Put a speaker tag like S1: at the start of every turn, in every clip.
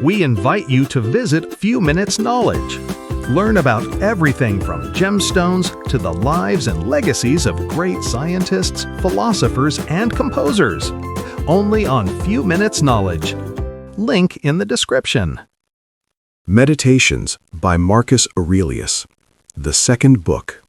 S1: We invite you to visit Few Minutes Knowledge. Learn about everything from gemstones to the lives and legacies of great scientists, philosophers, and composers. Only on Few Minutes Knowledge. Link in the description.
S2: Meditations by Marcus Aurelius, the second book.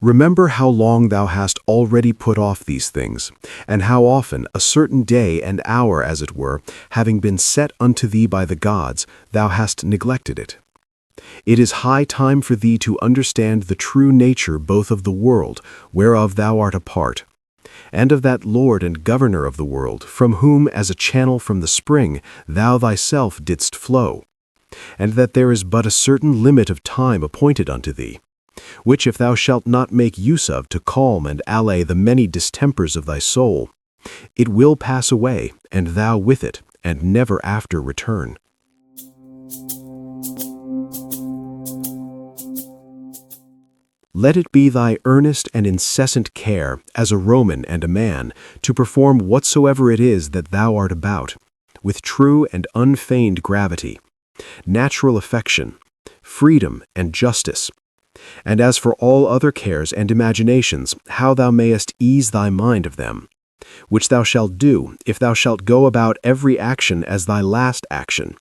S2: Remember how long thou hast already put off these things, and how often, a certain day and hour as it were, having been set unto thee by the gods, thou hast neglected it. It is high time for thee to understand the true nature both of the world, whereof thou art a part, and of that Lord and Governor of the world, from whom, as a channel from the spring, thou thyself didst flow, and that there is but a certain limit of time appointed unto thee, which if thou shalt not make use of to calm and allay the many distempers of thy soul, it will pass away, and thou with it, and never after return. Let it be thy earnest and incessant care, as a Roman and a man, to perform whatsoever it is that thou art about, with true and unfeigned gravity, natural affection, freedom, and justice. And as for all other cares and imaginations, how thou mayest ease thy mind of them, which thou shalt do, if thou shalt go about every action as thy last action,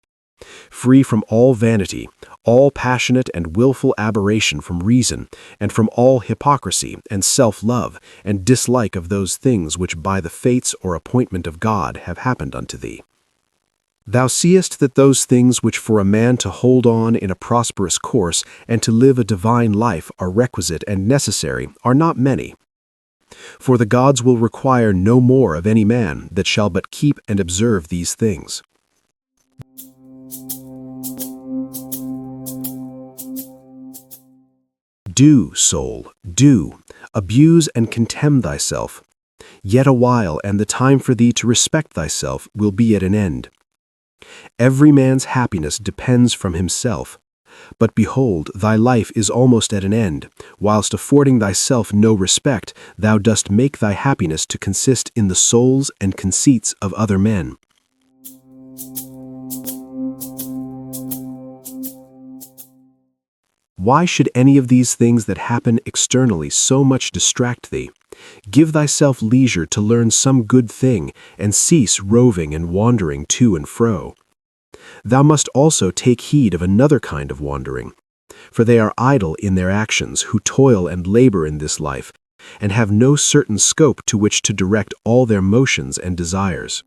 S2: free from all vanity, all passionate and willful aberration from reason, and from all hypocrisy and self-love, and dislike of those things which by the fates or appointment of God have happened unto thee. Thou seest that those things which for a man to hold on in a prosperous course and to live a divine life are requisite and necessary are not many. For the gods will require no more of any man that shall but keep and observe these things. Do, soul, do, abuse and contemn thyself. Yet a while, and the time for thee to respect thyself will be at an end. Every man's happiness depends from himself. But behold, thy life is almost at an end, whilst affording thyself no respect, thou dost make thy happiness to consist in the souls and conceits of other men. Why should any of these things that happen externally so much distract thee? Give thyself leisure to learn some good thing, and cease roving and wandering to and fro. Thou must also take heed of another kind of wandering, for they are idle in their actions, who toil and labor in this life, and have no certain scope to which to direct all their motions and desires.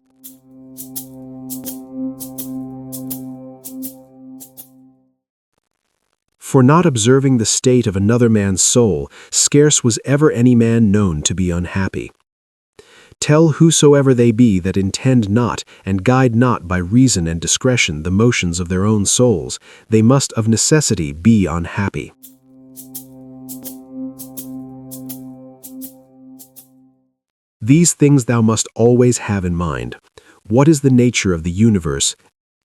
S2: For not observing the state of another man's soul, scarce was ever any man known to be unhappy. Tell whosoever they be that intend not and guide not by reason and discretion the motions of their own souls, they must of necessity be unhappy. These things thou must always have in mind. What is the nature of the universe,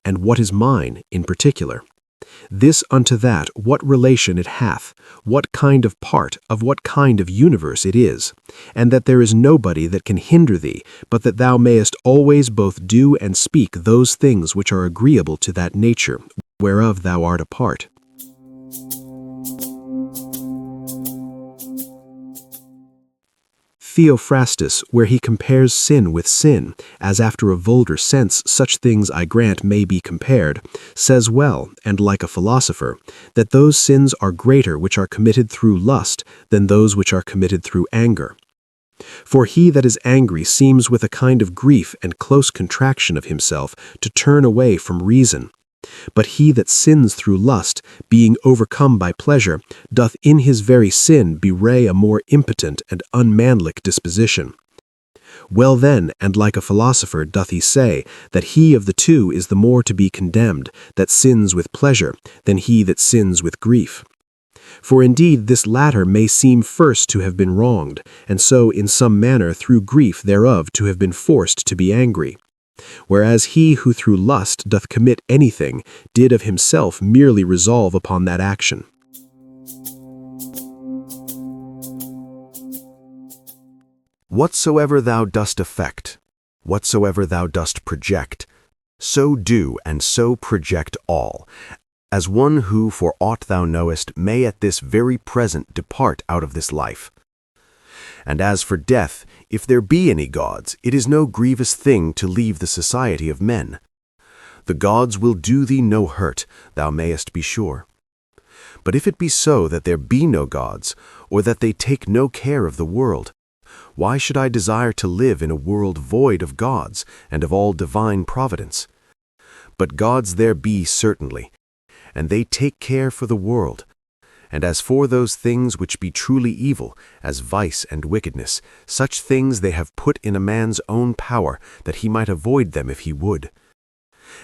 S2: and what is mine in particular? This unto that what relation it hath, what kind of part of what kind of universe it is, and that there is nobody that can hinder thee, but that thou mayest always both do and speak those things which are agreeable to that nature, whereof thou art a part. Theophrastus, where he compares sin with sin, as after a vulgar sense such things I grant may be compared, says well, and like a philosopher, that those sins are greater which are committed through lust than those which are committed through anger. For he that is angry seems with a kind of grief and close contraction of himself to turn away from reason. But he that sins through lust, being overcome by pleasure, doth in his very sin bewray a more impotent and unmanlike disposition. Well then, and like a philosopher doth he say, that he of the two is the more to be condemned, that sins with pleasure, than he that sins with grief. For indeed this latter may seem first to have been wronged, and so in some manner through grief thereof to have been forced to be angry. Whereas he who through lust doth commit anything, did of himself merely resolve upon that action.
S3: Whatsoever thou dost affect, whatsoever thou dost project, so do and so project all, as one who, for aught thou knowest, may at this very present depart out of this life. And as for death, if there be any gods, it is no grievous thing to leave the society of men. The gods will do thee no hurt, thou mayest be sure. But if it be so that there be no gods, or that they take no care of the world, why should I desire to live in a world void of gods and of all divine providence? But gods there be certainly, and they take care for the world. And as for those things which be truly evil, as vice and wickedness, such things they have put in a man's own power, that he might avoid them if he would.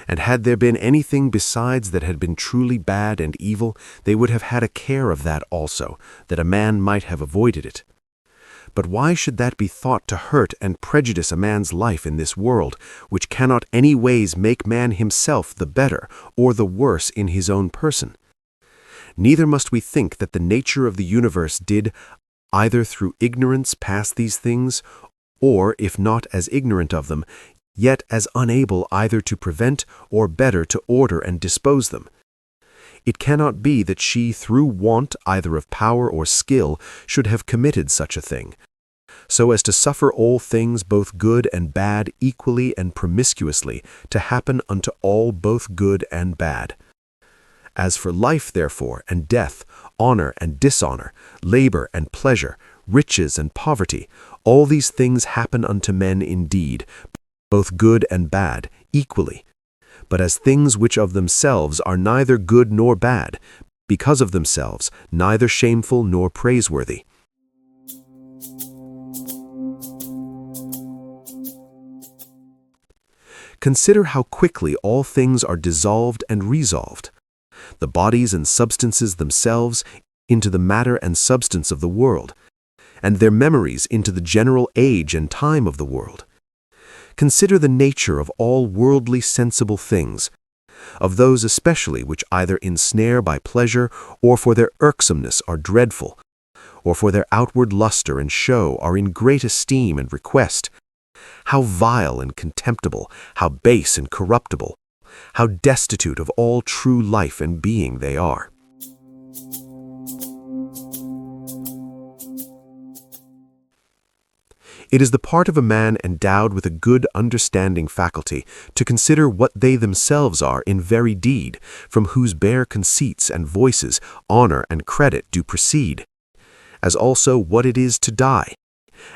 S3: And had there been anything besides that had been truly bad and evil, they would have had a care of that also, that a man might have avoided it. But why should that be thought to hurt and prejudice a man's life in this world, which cannot any ways make man himself the better or the worse in his own person? Neither must we think that the nature of the universe did, either through ignorance pass these things, or, if not as ignorant of them, yet as unable either to prevent or better to order and dispose them. It cannot be that she, through want either of power or skill, should have committed such a thing, so as to suffer all things both good and bad equally and promiscuously to happen unto all both good and bad. As for life, therefore, and death, honor and dishonor, labor and pleasure, riches and poverty, all these things happen unto men indeed, both good and bad, equally, but as things which of themselves are neither good nor bad, because of themselves, neither shameful nor praiseworthy. Consider how quickly all things are dissolved and resolved, the bodies and substances themselves into the matter and substance of the world, and their memories into the general age and time of the world. Consider the nature of all worldly sensible things, of those especially which either ensnare by pleasure, or for their irksomeness are dreadful, or for their outward luster and show are in great esteem and request. How vile and contemptible, how base and corruptible, how destitute of all true life and being they are. It is the part of a man endowed with a good understanding faculty to consider what they themselves are in very deed, from whose bare conceits and voices honor and credit do proceed, as also what it is to die,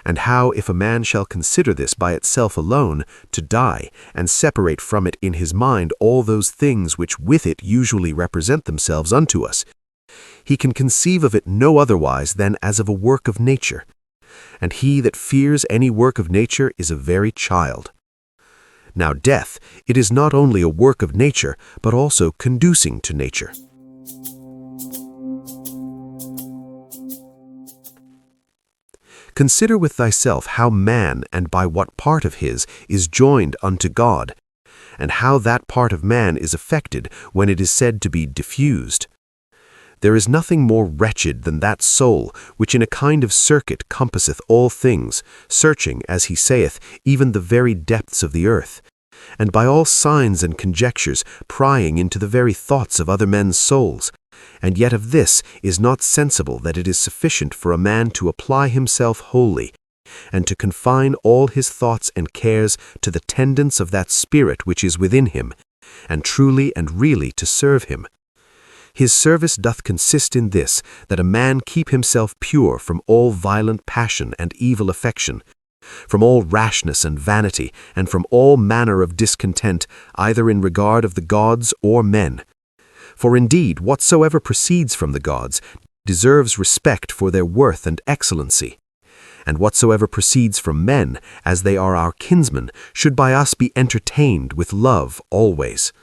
S3: and how, if a man shall consider this by itself alone, to die, and separate from it in his mind all those things which with it usually represent themselves unto us, he can conceive of it no otherwise than as of a work of nature. And he that fears any work of nature is a very child. Now death, it is not only a work of nature, but also conducing to nature. Consider with thyself how man, and by what part of his, is joined unto God, and how that part of man is affected when it is said to be diffused. There is nothing more wretched than that soul, which in a kind of circuit compasseth all things, searching, as he saith, even the very depths of the earth, and by all signs and conjectures prying into the very thoughts of other men's souls, and yet of this is not sensible that it is sufficient for a man to apply himself wholly, and to confine all his thoughts and cares to the tendance of that spirit which is within him, and truly and really to serve him. His service doth consist in this, that a man keep himself pure from all violent passion and evil affection, from all rashness and vanity, and from all manner of discontent, either in regard of the gods or men. For indeed, whatsoever proceeds from the gods deserves respect for their worth and excellency, and whatsoever proceeds from men, as they are our kinsmen, should by us be entertained with love always.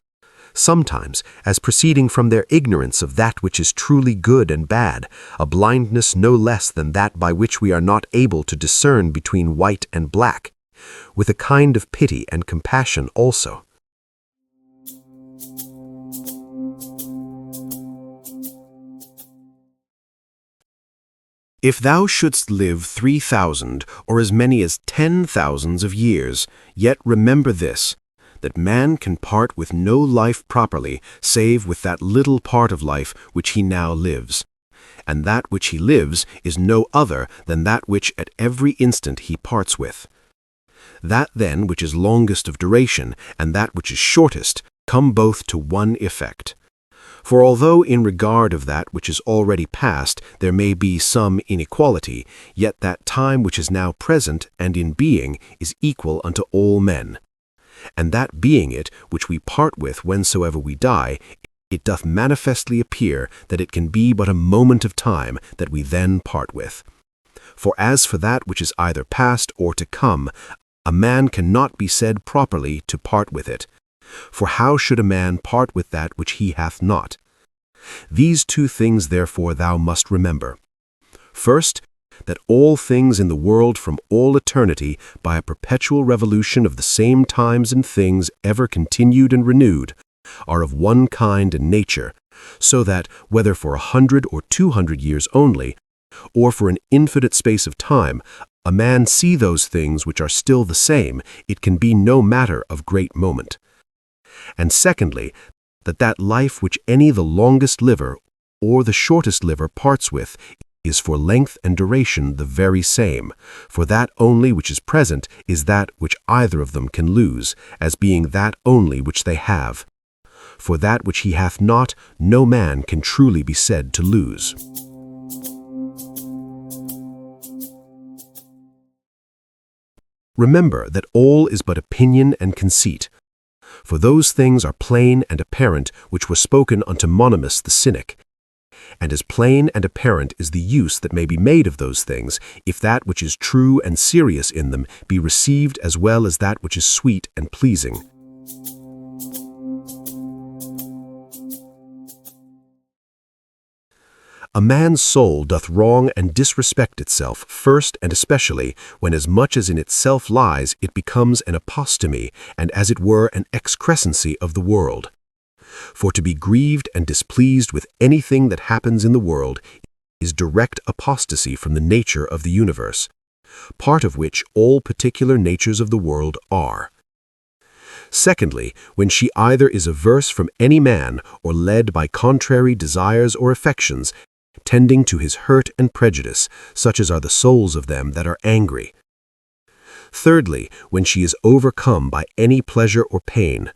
S3: Sometimes, as proceeding from their ignorance of that which is truly good and bad, a blindness no less than that by which we are not able to discern between white and black, with a kind of pity and compassion also. If thou shouldst live 3,000 or as many as 10,000 of years, yet remember this, that man can part with no life properly save with that little part of life which he now lives. And that which he lives is no other than that which at every instant he parts with. That then which is longest of duration and that which is shortest come both to one effect. For although in regard of that which is already past there may be some inequality, yet that time which is now present and in being is equal unto all men. And that being it which we part with whensoever we die, it doth manifestly appear that it can be but a moment of time that we then part with. For as for that which is either past or to come, a man cannot be said properly to part with it. For how should a man part with that which he hath not? These two things therefore thou must remember. First, that all things in the world from all eternity, by a perpetual revolution of the same times and things ever continued and renewed, are of one kind and nature, so that, whether for 100 or 200 years only, or for an infinite space of time, a man see those things which are still the same, it can be no matter of great moment. And secondly, that life which any the longest liver or the shortest liver parts with is for length and duration the very same, for that only which is present is that which either of them can lose, as being that only which they have. For that which he hath not, no man can truly be said to lose. Remember that all is but opinion and conceit. For those things are plain and apparent which were spoken unto Monimus the Cynic. And as plain and apparent is the use that may be made of those things, if that which is true and serious in them be received as well as that which is sweet and pleasing. A man's soul doth wrong and disrespect itself, first and especially, when as much as in itself lies, it becomes an apostemy, and as it were an excrescency of the world. For to be grieved and displeased with anything that happens in the world is direct apostasy from the nature of the universe, part of which all particular natures of the world are. Secondly, when she either is averse from any man, or led by contrary desires or affections, tending to his hurt and prejudice, such as are the souls of them that are angry. Thirdly, when she is overcome by any pleasure or pain.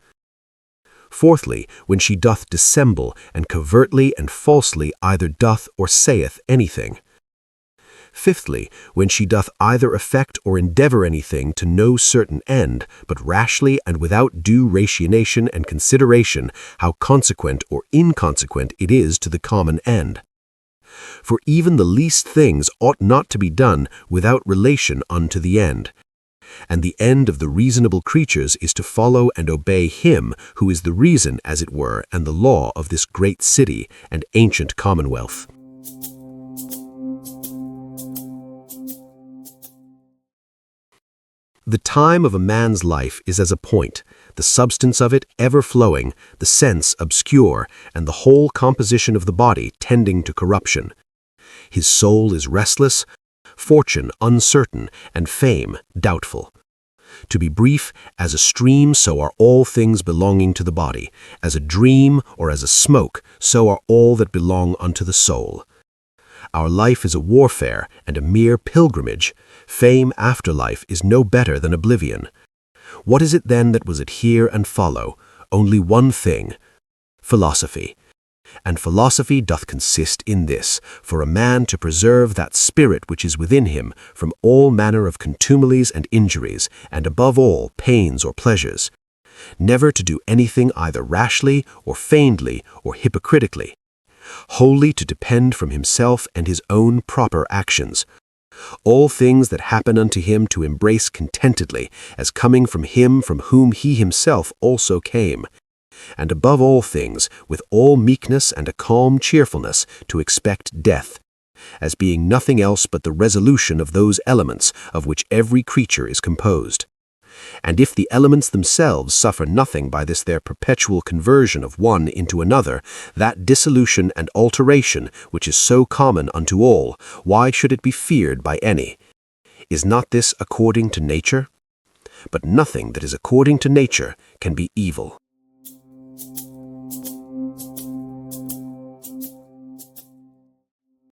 S3: Fourthly, when she doth dissemble, and covertly and falsely either doth or saith anything. Fifthly, when she doth either affect or endeavor anything to no certain end, but rashly and without due rationation and consideration how consequent or inconsequent it is to the common end. For even the least things ought not to be done without relation unto the end. And the end of the reasonable creatures is to follow and obey him who is the reason, as it were, and the law of this great city and ancient commonwealth. The time of a man's life is as a point, the substance of it ever flowing, the sense obscure, and the whole composition of the body tending to corruption. His soul is restless, fortune uncertain, and fame doubtful. To be brief, as a stream, so are all things belonging to the body. As a dream, or as a smoke, so are all that belong unto the soul. Our life is a warfare and a mere pilgrimage. Fame after life is no better than oblivion. What is it then that was adhere and follow? Only one thing, philosophy. And philosophy doth consist in this, for a man to preserve that spirit which is within him from all manner of contumelies and injuries, and above all pains or pleasures. Never to do anything either rashly or feignedly or hypocritically. Wholly to depend from himself and his own proper actions. All things that happen unto him to embrace contentedly, as coming from him from whom he himself also came. And above all things, with all meekness and a calm cheerfulness, to expect death, as being nothing else but the resolution of those elements of which every creature is composed.
S2: And if the elements themselves suffer nothing by this their perpetual conversion of one into another, that dissolution and alteration which is so common unto all, why should it be feared by any? Is not this according to nature? But nothing that is according to nature can be evil.